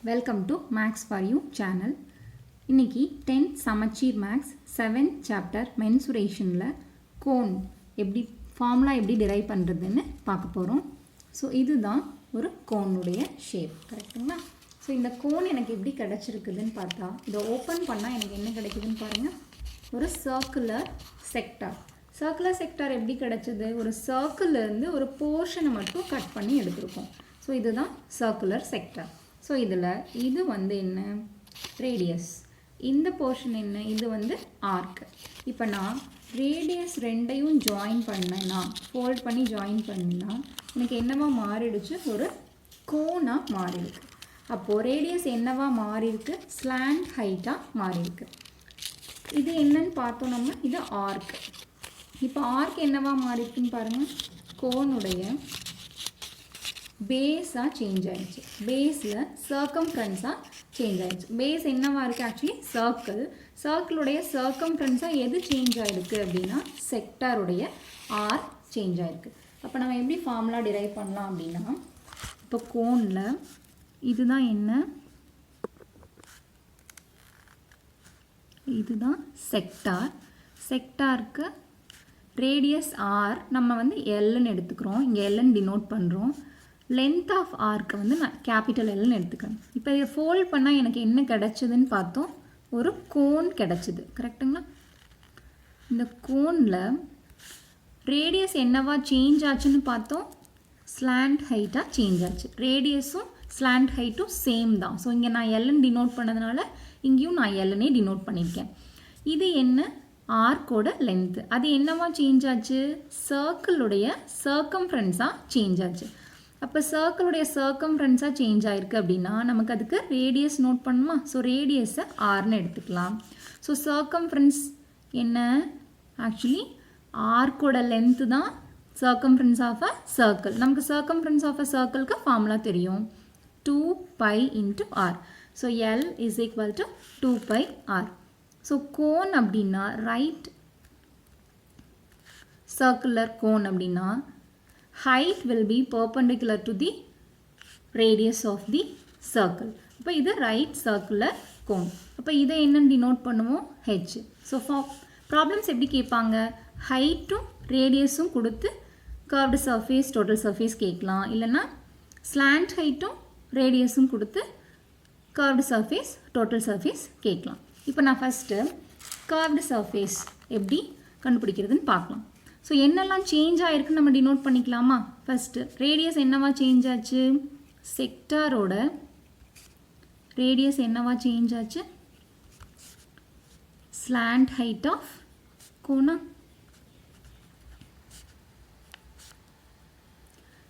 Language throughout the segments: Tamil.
Welcome to Max for You channel. இன்னைக்கு 10th சமச்சீர் மேக்ஸ் 7th சாப்டர் மென்சுரேஷனில் கோன் எப்படி ஃபார்முலா எப்படி டிரைவ் பண்ணுறதுன்னு பார்க்க போகிறோம். ஸோ இதுதான் ஒரு கோனுடைய ஷேப், கரெக்டுங்களா? ஸோ இந்த கோன் எனக்கு எப்படி கிடச்சிருக்குதுன்னு பார்த்தா இதை ஓப்பன் பண்ணால் எனக்கு என்ன கிடைக்குதுன்னு பாருங்கள். ஒரு சர்க்குலர் செக்டார். சர்க்குலர் செக்டார் எப்படி கிடச்சிது? ஒரு சர்க்கிள்லேருந்து ஒரு போர்ஷனை மட்டும் கட் பண்ணி எடுத்திருக்கோம். ஸோ இதுதான் சர்க்குலர் செக்டார். ஸோ இதில் இது வந்து என்ன? ரேடியஸ். இந்த போர்ஷன் என்ன? இது வந்து ஆர்க். இப்போ நான் ரேடியஸ் ரெண்டையும் ஜாயின் பண்ணேன்னா, ஃபோல்ட் பண்ணி ஜாயின் பண்ணினா எனக்கு என்னவா மாறிடுச்சு? ஒரு கோனாக மாறியிருக்கு. அப்போது ரேடியஸ் என்னவா மாறியிருக்கு? ஸ்லாண்ட் ஹைட்டாக மாறியிருக்கு. இது என்னன்னு பார்த்தோம் நம்ம. இது ஆர்க். இப்போ ஆர்க் என்னவா மாறியிருக்குன்னு பாருங்கள். கோனுடைய பேஸாக சேஞ்ச் ஆகிடுச்சு. பேஸில் சர்க்கம்ஃபரன்ஸாக சேஞ்ச் ஆகிடுச்சு. பேஸ் என்னவா இருக்குது? Actually circle. சர்க்கிளுடைய சர்க்கம்ஃபரன்ஸாக எது சேஞ்ச் ஆகிருக்கு அப்படின்னா செக்டாருடைய ஆர் சேஞ்ச் ஆகிருக்கு. அப்போ நம்ம எப்படி ஃபார்முலா டிரைவ் பண்ணலாம் அப்படின்னா, இப்போ கோனில் இதுதான் என்ன? இதுதான் செக்டார். செக்டாருக்கு ரேடியஸ் ஆர் நம்ம வந்து எல்லுன்னு எடுத்துக்கிறோம். இங்கே எல்லுன்னு டினோட் பண்ணுறோம். லென்த் ஆஃப் ஆர்க்கு வந்து நான் கேபிட்டல் எல்னு எடுத்துக்கிறேன். இப்போ இதை ஃபோல்ட் பண்ணால் எனக்கு என்ன கிடச்சிதுன்னு பார்த்தோம். ஒரு கோன் கிடச்சிது, கரெக்டுங்களா? இந்த கோனில் ரேடியஸ் என்னவா சேஞ்ச் ஆச்சுன்னு பார்த்தோம். ஸ்லாண்ட் ஹைட்டாக சேஞ்ச் ஆச்சு. ரேடியஸும் ஸ்லாண்ட் ஹைட்டும் சேம் தான். ஸோ இங்கே நான் எல்லுன்னு டினோட் பண்ணதுனால இங்கேயும் நான் எல்லுன்னே டினோட் பண்ணியிருக்கேன். இது என்ன? ஆர்க்கோட லென்த்து. அது என்னவா சேஞ்ச் ஆச்சு? சர்க்கிளுடைய சர்க்கம்ஃபரன்ஸாக சேஞ்ச் ஆச்சு. அப்போ சர்க்கிளுடைய சர்க்கம்ஃபரன்ஸாக சேஞ்ச் ஆகிருக்கு அப்படின்னா நமக்கு அதுக்கு ரேடியஸ் நோட் பண்ணுமா? ஸோ ரேடியஸை ஆர்னு எடுத்துக்கலாம். ஸோ சர்க்கம்ஃபரன்ஸ் என்ன? ஆக்சுவலி ஆர்க்கோட லென்த்து தான் சர்க்கம்ஃபரன்ஸ் ஆஃப் அ சர்க்கிள். நமக்கு சர்க்கம்ஃபரன்ஸ் ஆஃப் அ சர்க்கிளுக்கு ஃபார்முலா தெரியும். 2π × r. So L is equal to 2π r. So cone அப்படின்னா ரைட் சர்க்குலர் கோன் அப்படின்னா height will be perpendicular to the radius of the circle. அப்போ இது right circular cone. அப்போ இதை என்னன்னு டினோட் பண்ணுவோம்? h. ஸோ ப்ராப்ளம்ஸ் எப்படி கேட்பாங்க? ஹைட்டும் ரேடியஸும் கொடுத்து கர்வ்டு சர்ஃபேஸ் டோட்டல் சர்ஃபேஸ் கேட்கலாம். இல்லைன்னா ஸ்லாண்ட் ஹைட்டும் ரேடியஸும் கொடுத்து கர்வ்டு சர்ஃபேஸ் டோட்டல் சர்ஃபேஸ் கேட்கலாம். இப்போ நான் ஃபஸ்ட்டு கர்வ்டு சர்ஃபேஸ் எப்படி கண்டுபிடிக்கிறதுன்னு பார்க்கலாம். ஸோ என்னெல்லாம் சேஞ்ச் ஆகிருக்குன்னு நம்ம டினோட் பண்ணிக்கலாமா? ஃபஸ்ட்டு ரேடியஸ் என்னவா சேஞ்ச் ஆச்சு? செக்டாரோட ரேடியஸ் என்னவா சேஞ்ச் ஆச்சு? ஸ்லாண்ட் ஹைட் ஆஃப் கோனா.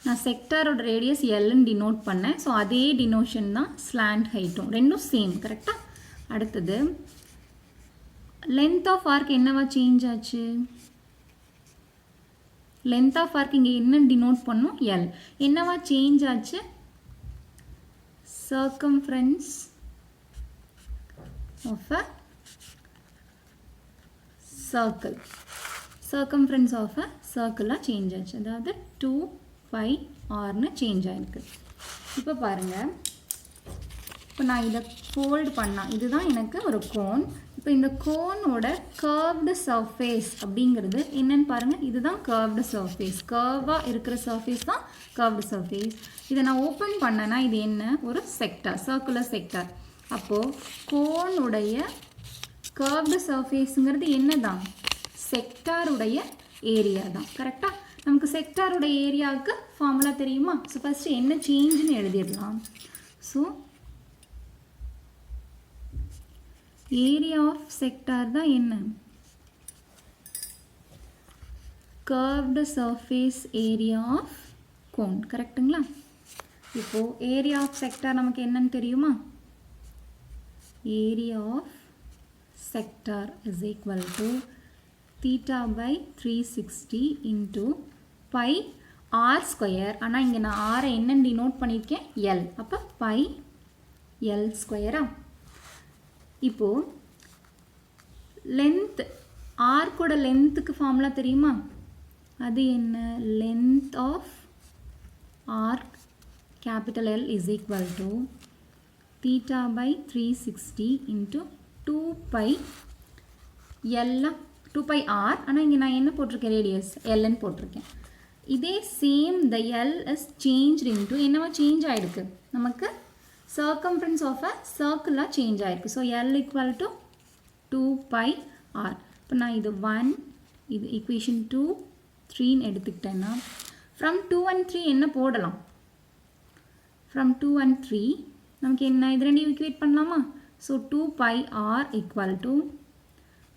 நான் செக்டாரோட ரேடியஸ் எல்லுன்னு டினோட் பண்ணேன். ஸோ அதே டினோஷன் தான் ஸ்லாண்ட் ஹைட்டும், ரெண்டும் சேம், கரெக்டாக? அடுத்தது லென்த் ஆஃப் ஆர்க் என்னவா சேஞ்ச் ஆச்சு? லென்த் ஆஃப் ஆர்க் இங்கே என்ன டினோட் பண்ணும்? எல். என்னவா சேஞ்ச் ஆச்சு? Circumference of a circle. Circumference of a சர்க்கிளாக சேஞ்ச் ஆச்சு. அதாவது 2π rன்னு சேஞ்ச் ஆகிருக்கு. இப்போ பாருங்கள், இப்போ நான் இதை ஃபோல்டு பண்ணால் இதுதான் எனக்கு ஒரு கோன். இப்போ இந்த கோனோட கர்வ்டு சர்ஃபேஸ் அப்படிங்கிறது என்னன்னு பாருங்கள். இதுதான் கர்வ்டு சர்ஃபேஸ். கர்வாக இருக்கிற சர்ஃபேஸ் தான் கர்வ்டு சர்ஃபேஸ். இதை நான் ஓப்பன் பண்ணேன்னா இது என்ன? ஒரு செக்டார், சர்க்குலர் செக்டார். அப்போது கோனுடைய கர்வ்டு சர்ஃபேஸுங்கிறது என்ன தான்? செக்டாருடைய ஏரியா தான், கரெக்டாக? நமக்கு செக்டாருடைய ஏரியாவுக்கு ஃபார்முலா தெரியுமா? ஸோ ஃபஸ்ட்டு என்ன சேஞ்சுன்னு எழுதிடலாம். ஸோ ஏரியா ஆஃப் செக்டார் தான் என்ன? Curved surface area of cone, கரெக்டுங்களா? இப்போது ஏரியா ஆஃப் செக்டார் நமக்கு என்னன்னு தெரியுமா? Area of sector is equal to θ/360 × π r². ஆனால் இங்கே நான் ஆரை என்னன்னு டினோட் பண்ணியிருக்கேன்? எல். அப்போ π l². இப்போது லென்த் ஆர்க்கோட லென்த்துக்கு ஃபார்முலா தெரியுமா? அது என்ன? Length of arc capital L is equal to theta by 360 into 2 pi L 2 pi r. ஆனால் இங்கே நான் என்ன போட்டிருக்கேன், ரேடியஸ் Lன்னு போட்டிருக்கேன். இதே same the L is changed into என்னவா சேஞ்ச் ஆகிருக்கு, நமக்கு circumference of a circle change ஆகிருக்கு. So L equal to 2 pi r. இப்போ நான் இது 1, இது equation 2, 3ன்னு எடுத்துக்கிட்டேன்னா from 2 and 3 என்ன போடலாம், from 2 and 3 நமக்கு என்ன இது ரெண்டையும் equate பண்ணலாமா. So 2 pi r equal to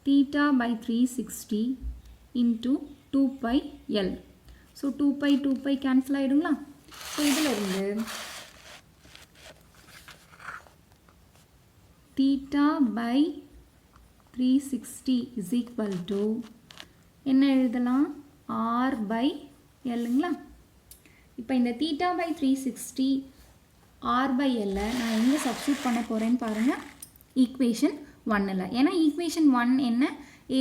theta by 360 into 2 pi L. So 2 pi cancel ஆகிடுங்களா. ஸோ இதில் இருந்து theta by 360 is equal to என்ன எழுதலாம், r by Lங்களா. இப்போ இந்த theta by 360 r by L நான் எங்கே சப்ஸ்டியூட் பண்ண போகிறேன்னு பாருங்கள், ஈக்குவேஷன் 1ல். ஏன்னா ஈக்குவேஷன் 1 என்ன,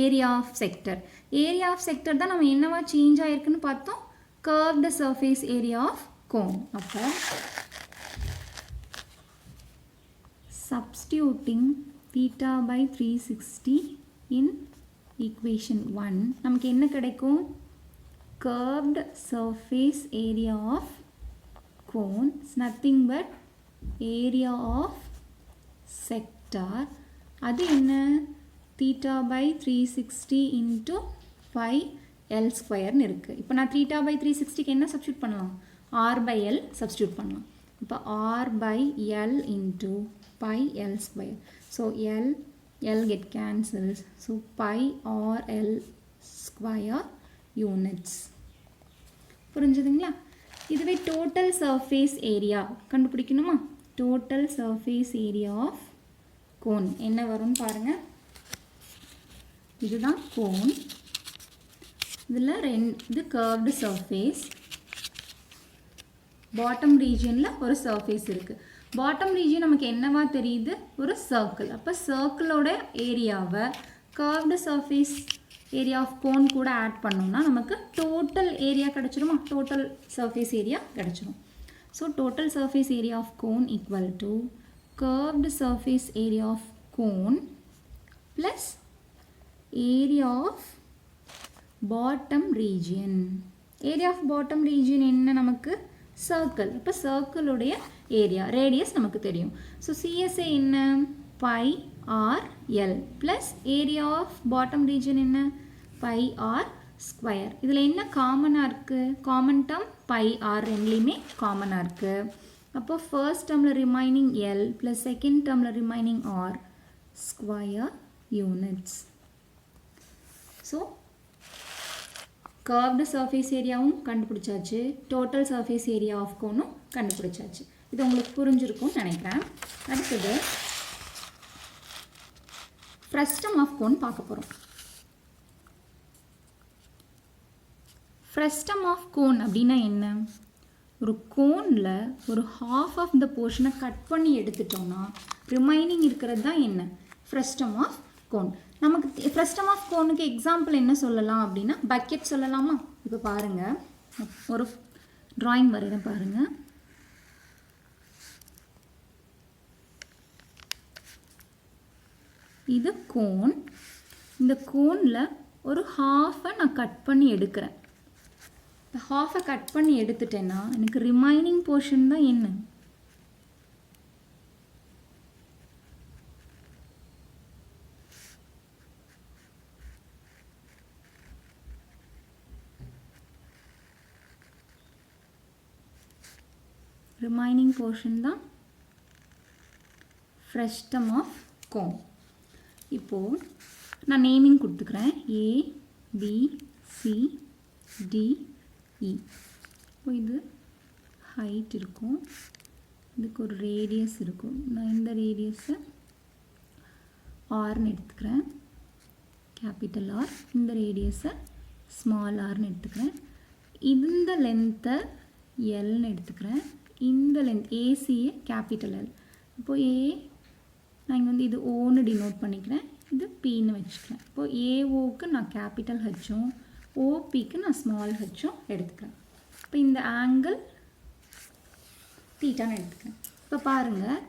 area of sector. Area of sector தான் நம்ம என்னவா சேஞ்ச் ஆகிருக்குன்னு பார்த்தோம், curved surface area of cone. அப்போ substituting theta by 360 in equation 1 நமக்கு என்ன கிடைக்கும், curved surface area of cone is nothing but area of sector. அது என்ன, theta by 360 into pi L square இருக்குது. இப்போ நான் theta by 360க்கு என்ன சப்ஸ்டியூட் பண்ணலாம், r by L சப்ஸ்டியூட் பண்ணலாம். இப்போ r by L into pi L square. So L get cancels. So pi r L square units. புரிஞ்சுதுங்களா. இதுவே total surface area கண்டுபிடிக்கணுமா, total surface area of cone என்ன வரும்னு பாருங்க. இதுதான் cone, இதில் இது curved surface, பாட்டம் ரீஜியனில் ஒரு சர்ஃபேஸ் இருக்குது. பாட்டம் ரீஜியன் நமக்கு என்னவா தெரியுது, ஒரு சர்க்கிள். அப்போ சர்க்கிளோட ஏரியாவை curved surface area of cone கூட ஆட் பண்ணோம்னா நமக்கு டோட்டல் ஏரியா கிடச்சிருமா, டோட்டல் சர்ஃபேஸ் ஏரியா கிடச்சிரும். So total surface area of cone equal to curved surface area of cone plus area of bottom region. Area of bottom region என்ன, நமக்கு சர்க்கிள். இப்போ சர்க்கிளுடைய ஏரியா, ரேடியஸ் நமக்கு தெரியும். ஸோ சிஎஸ்ஏ என்ன, pi R L plus area of bottom region என்ன, பை ஆர் ஸ்கொயர். இதில் என்ன காமனாக இருக்குது, காமன் டேர்ம் பை ஆர் ரெண்டுலேயுமே காமனாக இருக்குது. அப்போ ஃபர்ஸ்ட் டேர்மில் ரிமைனிங் எல் ப்ளஸ் செகண்ட் டேர்மில் remaining r square units. So curved surface ஏரியாவும் கண்டுபிடிச்சாச்சு, டோட்டல் சர்ஃபேஸ் ஏரியா ஆஃப் கோனும் கண்டுபிடிச்சாச்சு. இது உங்களுக்கு புரிஞ்சிருக்கும்னு நினைக்கிறேன். அடுத்தது ஃப்ரஸ்டம் ஆஃப் கோன் பார்க்க போகிறோம். ஃப்ரஸ்டம் ஆஃப் கோன் அப்படின்னா என்ன, ஒரு கோனில் ஒரு ஹாஃப் ஆஃப் த போர்ஷனை கட் பண்ணி எடுத்துட்டோம்னா ரிமைனிங் இருக்கிறது தான் என்ன, ஃப்ரஸ்டம் ஆஃப் கோன். நமக்கு ஃப்ரஸ்டம் ஆஃப் கோனுக்கு எக்ஸாம்பிள் என்ன சொல்லலாம் அப்படின்னா பக்கெட் சொல்லலாமா. இப்போ பாருங்கள், ஒரு ட்ராயிங் வரைகிறேன் பாருங்கள். இது கோன். இந்த கோனில் ஒரு ஹாஃபை நான் கட் பண்ணி எடுக்கிறேன். இப்போ ஹாஃபை கட் பண்ணி எடுத்துட்டேன்னா எனக்கு ரிமைனிங் போர்ஷன் தான் என்ன, ரிமைனிங் போர்ஷன் தான் ஃப்ரஸ்டம் ஆஃப் கோன். இப்போது நான் நேமிங் கொடுத்துக்கிறேன், ஏ பி சி டி இ. இப்போ இது ஹைட் இருக்கும், இதுக்கு ஒரு ரேடியஸ் இருக்கும். நான் இந்த ரேடியஸை ஆர்னு எடுத்துக்கிறேன், கேபிட்டல் ஆர். இந்த ரேடியஸை ஸ்மால் ஆர்னு எடுத்துக்கிறேன். இந்த லென்த்தை எல்னு எடுத்துக்கிறேன். இந்த லென்த் ஏசியை கேபிட்டல் எல். இப்போது ஏ நான் இங்கே வந்து இது ஓன்னு டினோட் பண்ணிக்கிறேன், இது பின்னு வச்சுக்கிறேன். இப்போது ஏஓக்கு நான் கேபிட்டல் ஹெச்சும் ஓபிக்கு நான் ஸ்மால் ஹெச்சும் எடுத்துக்கிறேன். இப்போ இந்த ஆங்கிள் தீட்டான்னு எடுத்துக்கிறேன். இப்போ பாருங்கள்,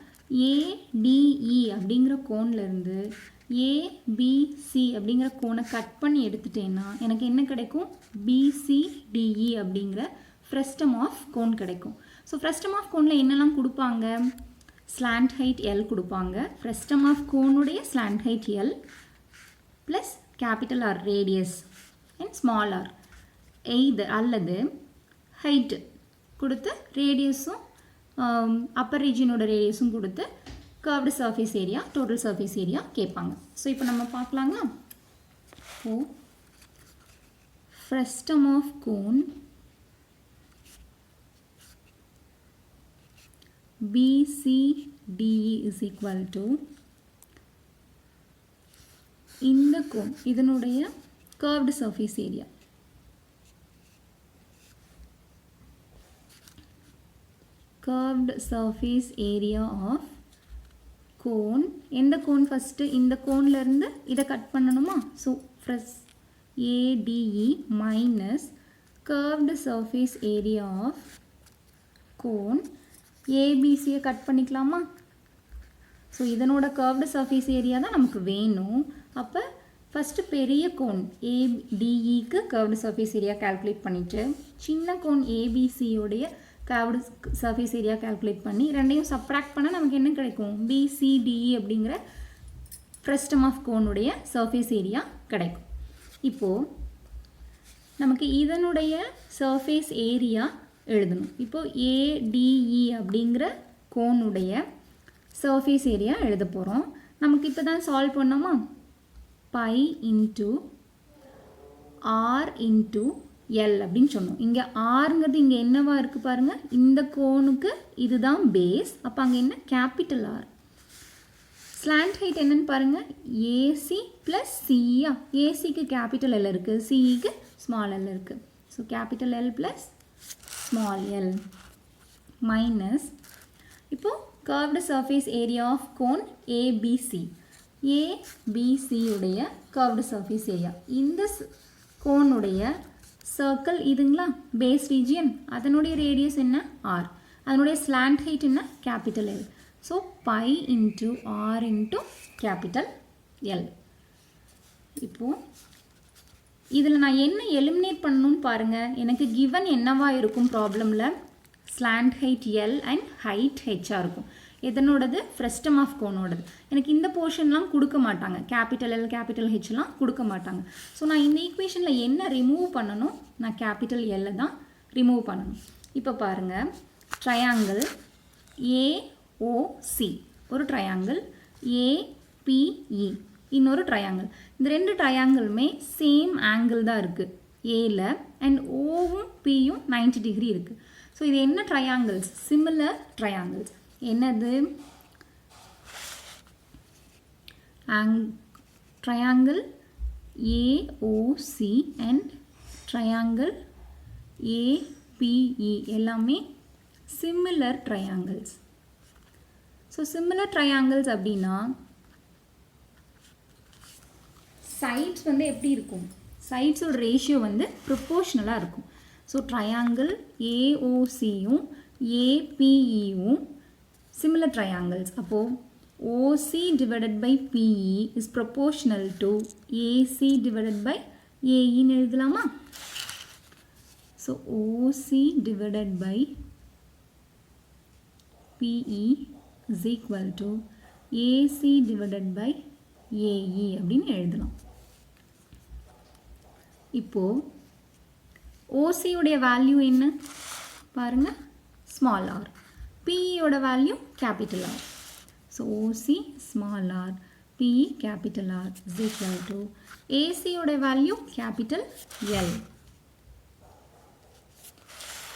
ஏடிஇ அப்படிங்கிற கோன்லேருந்து ஏபிசி அப்படிங்கிற கோனை கட் பண்ணி எடுத்துட்டேன்னா எனக்கு என்ன கிடைக்கும்? பிசிடிஇ அப்படிங்கிற ஃப்ரெஸ்டம் ஆஃப் கோன் கிடைக்கும். ஸோ ஃப்ரெஸ்டம் ஆஃப் கோனில் என்னெல்லாம் கொடுப்பாங்க? ஸ்லாண்ட் ஹைட் எல் கொடுப்பாங்க. ஃப்ரெஸ்டம் ஆஃப் கோனுடைய slant height L plus capital R radius and small r either அல்லது ஹைட்டு கொடுத்து ரேடியஸும் அப்பர் ரீஜியனோட ரேடியஸும் கொடுத்து curved surface area total surface area கேட்பாங்க. ஸோ இப்போ நம்ம பார்க்கலாங்களா? So frustum of cone BCDE is equal to இந்த கோன் இதனுடைய curved surface area. Curved surface area of cone. எந்த கோன் ஃபஸ்ட்டு? இந்த கோன்ல இருந்து இதை கட் பண்ணணுமா? So ADE minus curved surface area of cone ஏபிசியை கட் பண்ணிக்கலாமா? ஸோ இதனோட கர்வ்டு சர்ஃபேஸ் ஏரியா தான் நமக்கு வேணும். அப்போ ஃபஸ்ட்டு பெரிய கோன் ஏடிஇக்கு கர்வ்டு சர்ஃபேஸ் ஏரியா கால்குலேட் பண்ணிவிட்டு சின்ன கோன் ஏபிசியோடைய கர்வ்டு சர்ஃபேஸ் ஏரியா கால்குலேட் பண்ணி ரெண்டையும் சப்ராக்ட் பண்ணால் நமக்கு என்ன கிடைக்கும்? பிசிடிஇ அப்படிங்கிற ஃப்ரெஸ்டம் ஆஃப் கோனுடைய சர்ஃபேஸ் ஏரியா கிடைக்கும். இப்போது நமக்கு இதனுடைய சர்ஃபேஸ் ஏரியா எழுதணும். இப்போது ஏடிஇ அப்படிங்கிற கோனுடைய சர்ஃபேஸ் ஏரியா எழுத போகிறோம். நமக்கு இப்போ தான் சால்வ் பண்ணோமா? Pi into R into L அப்படின்னு சொன்னோம். இங்கே ஆருங்கிறது இங்கே என்னவா இருக்குது பாருங்கள். இந்த கோனுக்கு இதுதான் பேஸ். அப்போ அங்கே என்ன? Capital R. ஸ்லாண்ட் ஹைட் என்னன்னு பாருங்கள். ஏசி ப்ளஸ் சியா. ஏசிக்கு கேபிட்டல் எல் இருக்குது, சிஇக்கு ஸ்மால் எல் இருக்குது. So capital L plus small l minus இப்போ curved surface area of cone ABC. ABC உடைய curved surface area. இந்த கோன் உடைய circle இதுங்களா base region. அதனுடைய radius என்ன? R. அதனுடைய slant height என்ன? capital L. So pi into R into capital L. இப்போ இதில் நான் என்ன எலிமினேட் பண்ணணும்னு பாருங்கள். எனக்கு கிவன் என்னவா இருக்கும் ப்ராப்ளமில்? Slant height L and height ஹெச்சாக இருக்கும். எதனோடது? ஃப்ரெஸ்டம் ஆஃப் கோனோடது. எனக்கு இந்த போர்ஷன்லாம் கொடுக்க மாட்டாங்க. கேபிட்டல் எல் கேபிட்டல் ஹெச்லாம் கொடுக்க மாட்டாங்க. ஸோ நான் இந்த ஈக்குவேஷனில் என்ன ரிமூவ் பண்ணணும்? நான் கேபிட்டல் எல்லை தான் ரிமூவ் பண்ணணும். இப்போ பாருங்கள், ட்ரையாங்கிள் ஏஓசி ஒரு ட்ரையாங்கிள், ஏபிஇ இன்னொரு ட்ரையாங்கிள். இந்த ரெண்டு ட்ரையாங்கிளுமே சேம் ஆங்கிள் தான் இருக்குது ஏல, அண்ட் ஓவும் பியும் 90 டிகிரி இருக்குது. ஸோ இது என்ன ட்ரையாங்கிள்ஸ்? Similar triangles. என்னது? Triangle AOC and triangle ABE எல்லாமே similar triangles. So similar triangles அப்படின்னா சைட்ஸ் வந்து எப்படி இருக்கும்? சைட்ஸோட ரேஷியோ வந்து ப்ரொப்போர்ஷ்னலாக இருக்கும். ஸோ ட்ரையாங்கிள் ஏஓசியும் ஏபிஇயும் சிமிலர் ட்ரையாங்கிள்ஸ். அப்போது OC divided by BE is proportional to AC divided by ஏஇன்னு எழுதலாமா? So OC divided by BE is equal to AC divided by AE அப்படின்னு எழுதலாம். இப்போது ஓசியோடைய வேல்யூ என்ன பாருங்கள்? Small r. பிஇயோட value capital R. So OC small r, BE capital R is equal to ஏசியோட வேல்யூ கேபிட்டல் எல்.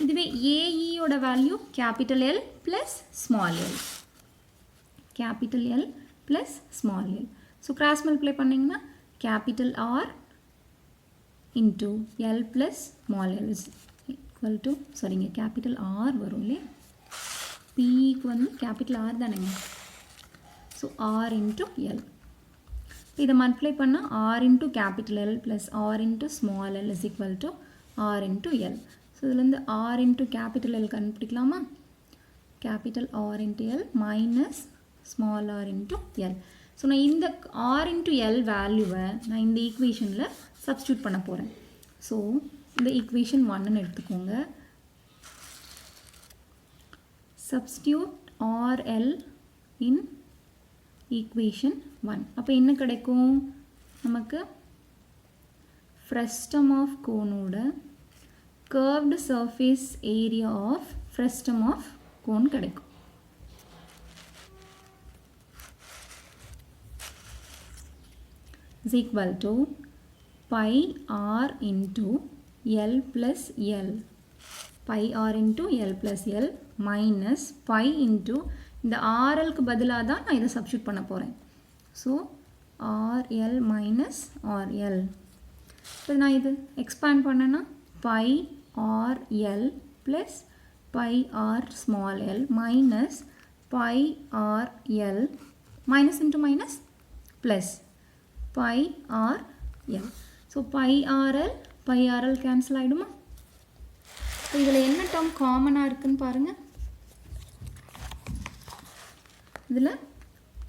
இதுவே ஏஇயோட value capital L plus small l. Capital L plus small l. So cross multiply பண்ணிங்கன்னா capital R into L plus small l is equal to, சரிங்க, கேபிட்டல் ஆர் வரும் இல்லையா? பிஇக்கு வந்து கேபிட்டல் ஆர் தானேங்க. So R into L. இதை மல்டிப்ளை பண்ணால் R into capital L plus R into small L is equal to R into L. So இதுலேருந்து ஆர் இன்ட்டு கேபிட்டல் எல் கண்டுபிடிக்கலாமா? Capital R into L minus small r into L. So நான் இந்த r into L வேல்யூவை நான் இந்த ஈக்குவேஷனில் சப்ஸ்டியூட் பண்ண போகிறேன். ஸோ இந்த ஈக்குவேஷன் 1ன்னு எடுத்துக்கோங்க. substitute RL in equation 1. அப்போ என்ன கிடைக்கும் நமக்கு? frustum of cone ஓட curved surface area of frustum of cone கிடைக்கும். is equal to pi r into L plus L. pi r into L plus L minus pi into இந்த RLக்கு பதிலாக தான் நான் இதை சப்ஸ்டியூட் பண்ண போகிறேன். So RL minus RL. இப்போ நான் இது எக்ஸ்பேண்ட் பண்ணேன்னா pi RL plus pi r small l minus pi RL minus into minus plus pi RL. So pi RL cancel ஆகிடுமா? இப்போ இதில் என்ன டேர்ம் காமனாக இருக்குன்னு பாருங்கள். இதில்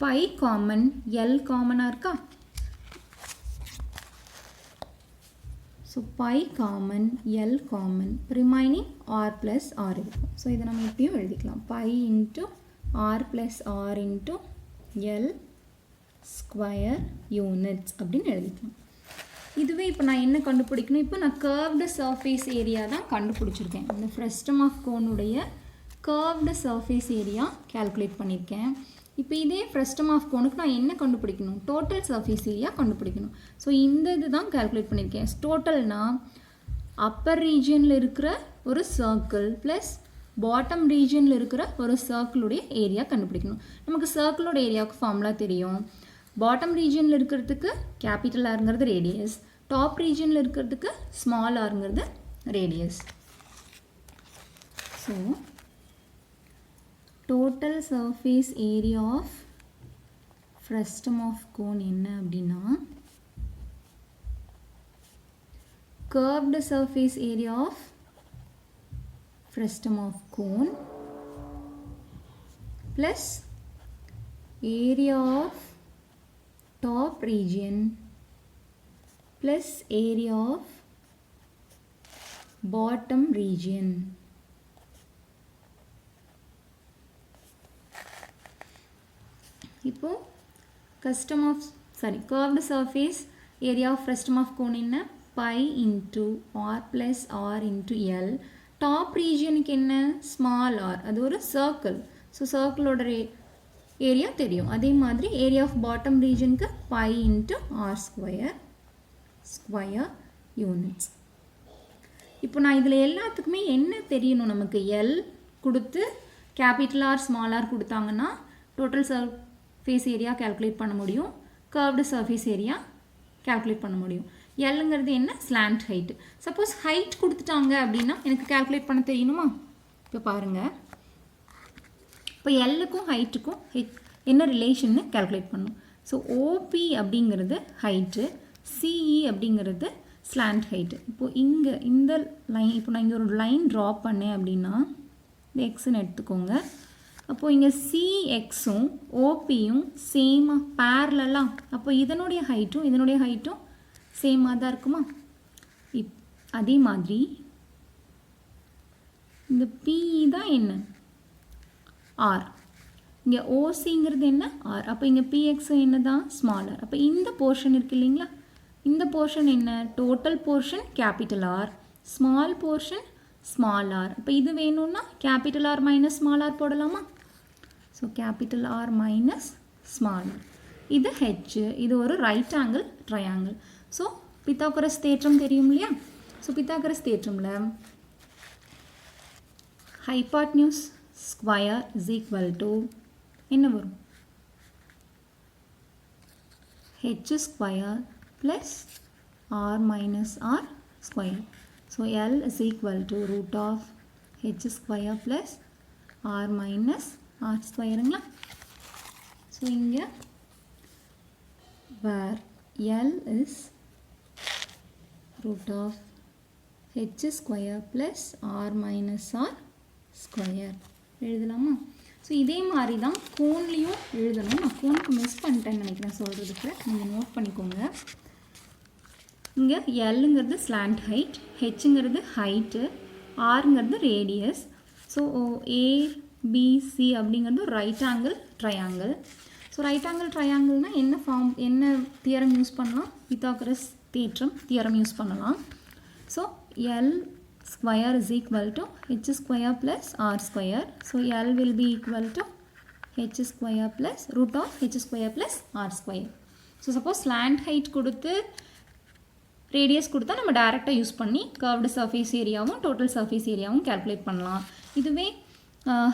pi காமன் L காமனாக இருக்கா? So pi common L common remaining R plus R இருக்கும். ஸோ இதை நம்ம எப்படியும் எழுதிக்கலாம். pi into R plus R into L square units அப்படின்னு எழுதிக்கலாம். இதுவே இப்போ நான் என்ன கண்டுபிடிக்கணும்? இப்போ நான் கர்வ்டு சர்ஃபேஸ் ஏரியா தான் கண்டுபிடிச்சிருக்கேன். இந்த ஃப்ரஸ்டம் ஆஃப் கோனுடைய கர்வ்டு சர்ஃபேஸ் ஏரியா கால்குலேட் பண்ணியிருக்கேன். இப்போ இதே ஃப்ரஸ்டம் ஆஃப் கோனுக்கு நான் என்ன கண்டுபிடிக்கணும்? டோட்டல் சர்ஃபேஸ் ஏரியா கண்டுபிடிக்கணும். ஸோ இந்த இது தான் கால்குலேட் பண்ணியிருக்கேன். டோட்டல்னால் அப்பர் ரீஜியனில் இருக்கிற ஒரு சர்க்கிள் ப்ளஸ் பாட்டம் ரீஜியனில் இருக்கிற ஒரு சர்க்கிளுடைய ஏரியா கண்டுபிடிக்கணும். நமக்கு சர்க்கிளோட ஏரியாவுக்கு ஃபார்முலா தெரியும். பாட்டம் ரீஜியனில் இருக்கிறதுக்கு கேபிட்டல் ஆருங்கிறது ரேடியஸ், டாப் ரீஜியனில் இருக்கிறதுக்கு ஸ்மால் ஆருங்கிறது radius. So total surface area of frustum of cone என்ன அப்படின்னா curved surface area of frustum of cone plus area of top region plus area of bottom region. இப்போ curved surface area of frustum of cone என்ன? pi into R plus R into L. top region என்ன? small r. அது ஒரு circle. ஸோ சர்க்கிளோட ஏரியா தெரியும். அதே மாதிரி ஏரியா ஆஃப் பாட்டம் ரீஜனுக்கு pi into R square units. இப்போ நான் இதில் எல்லாத்துக்குமே என்ன தெரியணும் நமக்கு? எல் கொடுத்து கேபிட்டல் ஆர் ஸ்மால் ஆர் கொடுத்தாங்கன்னா டோட்டல் சர்ஃபேஸ் ஏரியா கால்குலேட் பண்ண முடியும், கர்வ்டு சர்ஃபேஸ் ஏரியா கால்குலேட் பண்ண முடியும். எல்லுங்கிறது என்ன? Slant height. சப்போஸ் ஹைட் கொடுத்துட்டாங்க அப்படின்னா எனக்கு கால்குலேட் பண்ண தெரியணுமா? இப்போ பாருங்கள், இப்போ எல்லுக்கும் ஹைட்டுக்கும் என்ன ரிலேஷன்னு கால்குலேட் பண்ணணும். ஸோ ஓபி அப்படிங்கிறது ஹைட்டு, சிஇ அப்படிங்கிறது ஸ்லாண்ட் ஹைட்டு. இப்போது இங்கே இந்த லைன், இப்போ நான் இங்கே ஒரு லைன் ட்ரா பண்ணேன் அப்படின்னா இந்த எக்ஸ்ன்னு எடுத்துக்கோங்க. அப்போது இங்கே சிஎக்ஸும் ஓபியும் சேமாக பேரலாம். அப்போ இதனுடைய ஹைட்டும் சேமாக தான் இருக்குமா? அதே மாதிரி இந்த பிஇ தான் என்ன? ஆர். இங்கே ஓசிங்கிறது என்ன? ஆர். அப்போ இங்கே பிஎக்ஸும் என்ன தான்? ஸ்மாலர். அப்போ இந்த போர்ஷன் இருக்குது இல்லைங்களா, இந்த போர்ஷன் என்ன? Total portion capital R, small portion small R. அப்போ இது வேணும்னா capital R minus small R போடலாமா? So capital R minus small R. இது ஹெச், இது ஒரு right angle triangle. So Pythagoras தேற்றம் தெரியும் இல்லையா? ஸோ பித்தாகரஸ் தேற்றமில் hypotenuse square is equal to என்ன வரும்? H square plus R minus R square. So L is equal to root of H square plus R minus R ஸ்கொயருங்களா? So இங்கே where L is root of h square plus r minus r square எழுதலாமா? ஸோ இதே மாதிரி தான் கோன்லேயும் எழுதணும். நான் கோனுக்கு மிஸ் பண்ணிட்டேன்னு நினைக்கிறேன் சொல்கிறதுக்கு, நீங்கள் நோட் பண்ணிக்கோங்க. இங்கே எல்லுங்கிறது ஸ்லாண்ட் ஹைட், ஹெச்ங்கிறது ஹைட்டு, ஆருங்கிறது ரேடியஸ். ஸோ ஏபிசி அப்படிங்கிறது right angle triangle. So right angle ட்ரையாங்கிள்னால் என்ன தியரம் யூஸ் பண்ணலாம்? பித்தாகரஸ் தேற்றம் தியரம் யூஸ் பண்ணலாம். So L square is equal to h square plus r square. So L will be equal to h square plus root of h square plus r square. So suppose slant height கொடுத்து ரேடியஸ் கொடுத்தா நம்ம டைரெக்டாக யூஸ் பண்ணி கர்வ்டு சர்ஃபேஸ் ஏரியாவும் டோட்டல் சர்ஃபேஸ் ஏரியாவும் கேல்குலேட் பண்ணலாம். இதுவே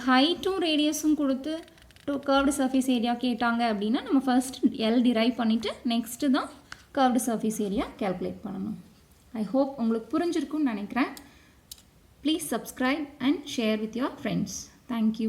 ஹைட்டும் ரேடியஸும் கொடுத்து கர்வ்டு சர்ஃபேஸ் ஏரியா கேட்டாங்க அப்படின்னா நம்ம ஃபர்ஸ்ட் எல் டிரைவ் பண்ணிவிட்டு நெக்ஸ்ட்டு தான் கர்வ்டு சர்ஃபேஸ் ஏரியா கேல்குலேட் பண்ணணும். ஐ ஹோப் உங்களுக்கு புரிஞ்சிருக்கும்னு நினைக்கிறேன். Please subscribe and share with your friends. Thank you.